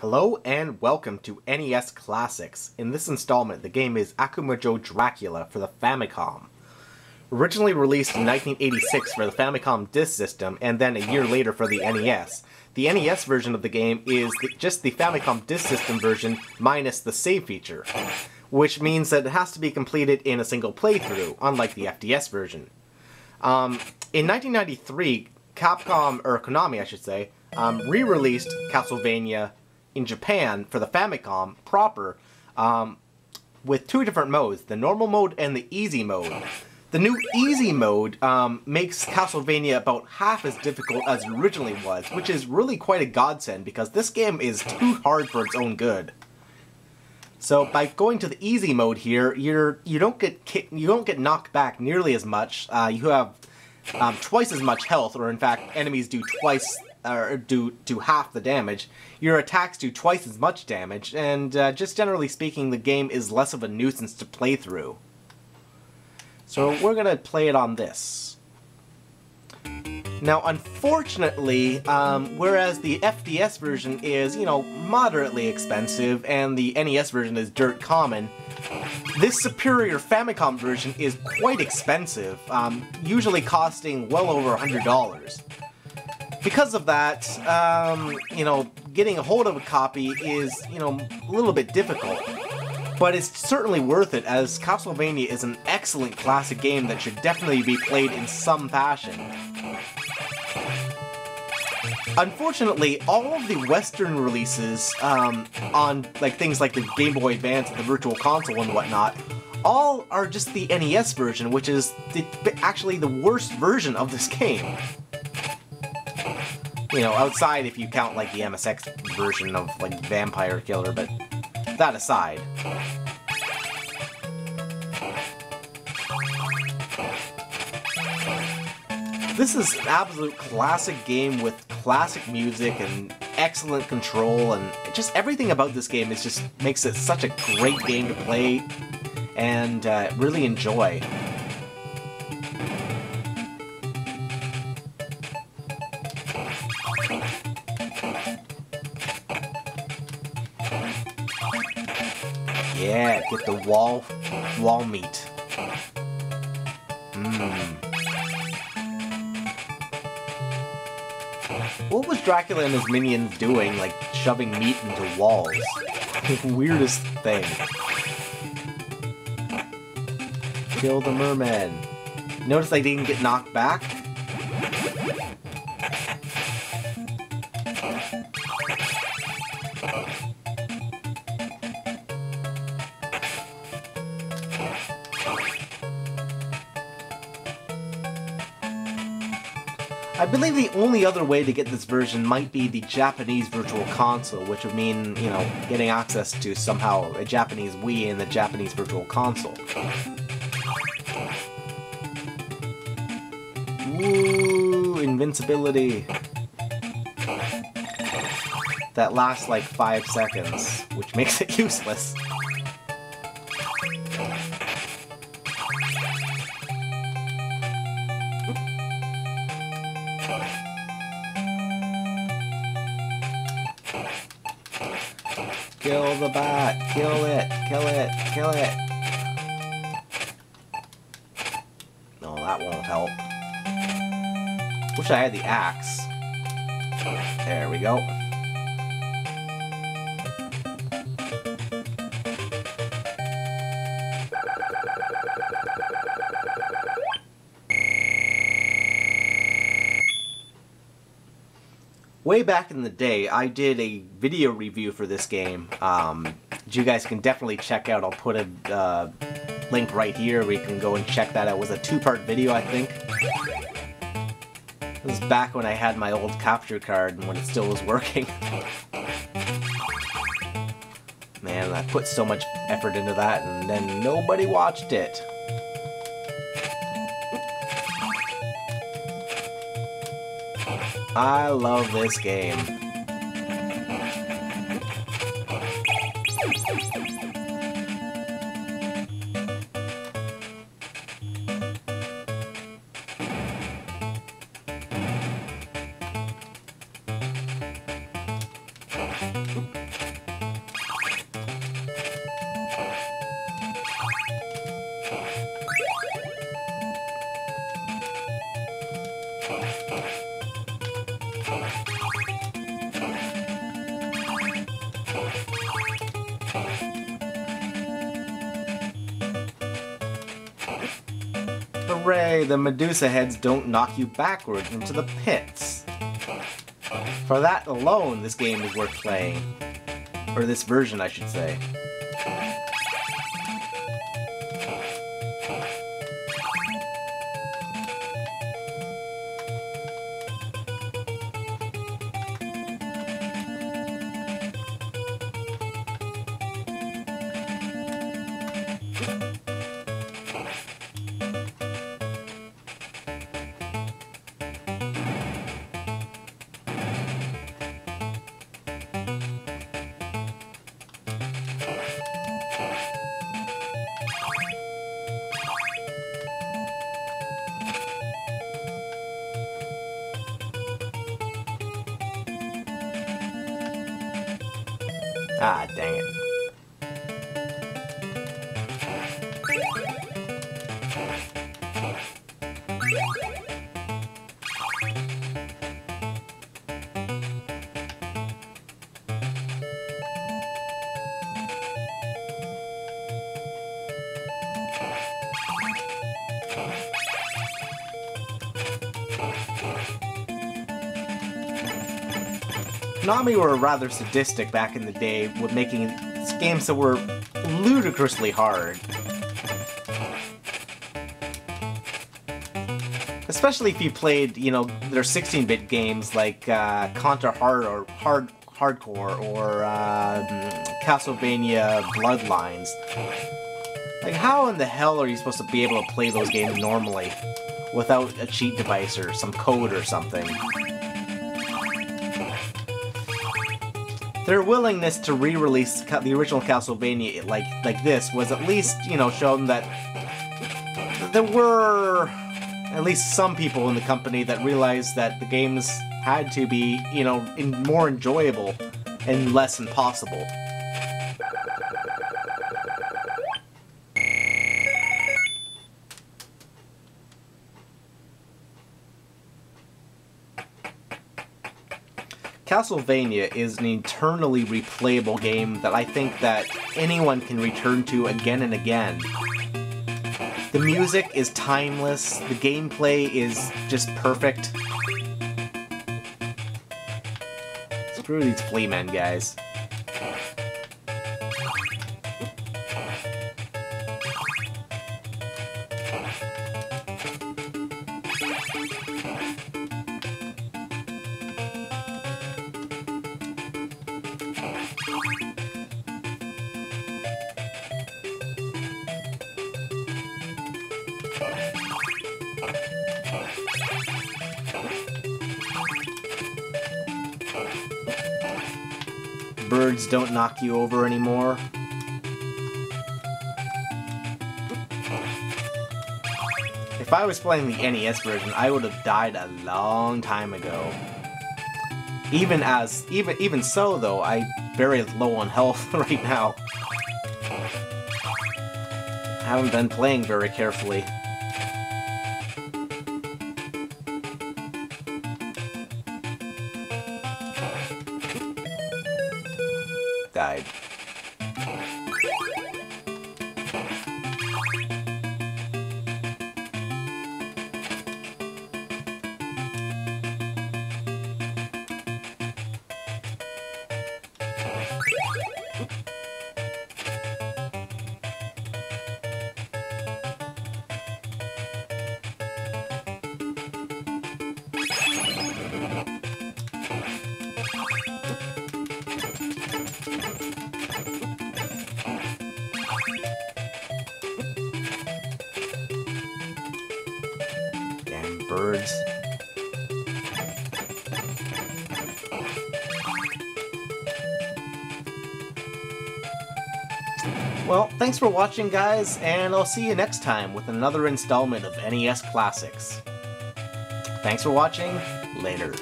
Hello and welcome to NES Classics. In this installment, the game is Akumajou Dracula for the Famicom. Originally released in 1986 for the Famicom Disk System, and then a year later for the NES. The NES version of the game is just the Famicom Disk System version minus the save feature, which means that it has to be completed in a single playthrough, unlike the FDS version. In 1993, Capcom, or Konami I should say, re-released Castlevania in Japan for the Famicom proper, with two different modes, the normal mode and the easy mode. The new easy mode makes Castlevania about half as difficult as it originally was, which is really quite a godsend because this game is too hard for its own good. So by going to the easy mode here, you don't get knocked back nearly as much. You have twice as much health, or in fact, enemies do half the damage. Your attacks do twice as much damage, and just generally speaking, the game is less of a nuisance to play through. So we're gonna play it on this. Now, unfortunately, whereas the FDS version is, moderately expensive, and the NES version is dirt common, this superior Famicom version is quite expensive, usually costing well over $100. Because of that, getting a hold of a copy is, a little bit difficult. But it's certainly worth it, as Castlevania is an excellent classic game that should definitely be played in some fashion. Unfortunately, all of the Western releases on things like the Game Boy Advance and the Virtual Console and whatnot, all are just the NES version, which is actually the worst version of this game. Outside if you count like the MSX version of like Vampire Killer, but that aside. This is an absolute classic game with classic music and excellent control, and just everything about this game makes it such a great game to play and really enjoy. Yeah, get the wall meat. What was Dracula and his minions doing, like shoving meat into walls? Weirdest thing. Kill the merman. Notice I didn't get knocked back? I believe the only other way to get this version might be the Japanese Virtual Console, which would mean, getting access to somehow a Japanese Wii and the Japanese Virtual Console. Woo! Invincibility! That lasts like 5 seconds, which makes it useless. Kill the bat! Kill it! Kill it! Kill it! No, that won't help. Wish I had the axe. There we go. Way back in the day, I did a video review for this game, which you guys can definitely check out. I'll put a link right here where you can go and check that out. It was a 2-part video, I think. It was back when I had my old capture card and when it still was working. Man, I put so much effort into that and then nobody watched it. I love this game. Hooray, the Medusa heads don't knock you backwards into the pits. For that alone, this game is worth playing. Or this version, I should say. Ah, dang it. Konami were rather sadistic back in the day with making games that were ludicrously hard. Especially if you played, you know, their 16-bit games like Contra Hardcore or Castlevania Bloodlines. Like, how in the hell are you supposed to be able to play those games normally without a cheat device or some code or something? Their willingness to re-release the original Castlevania like this was at least, you know, shown that there were at least some people in the company that realized that the games had to be, you know, more enjoyable and less impossible. Castlevania is an eternally replayable game that I think that anyone can return to again and again. The music is timeless, the gameplay is just perfect. Screw these flea men, guys. Birds don't knock you over anymore. If I was playing the NES version, I would have died a long time ago. Even so though, I'm very low on health right now. I haven't been playing very carefully. Died. Birds. Well, thanks for watching, guys, and I'll see you next time with another installment of NES Classics. Thanks for watching. Later.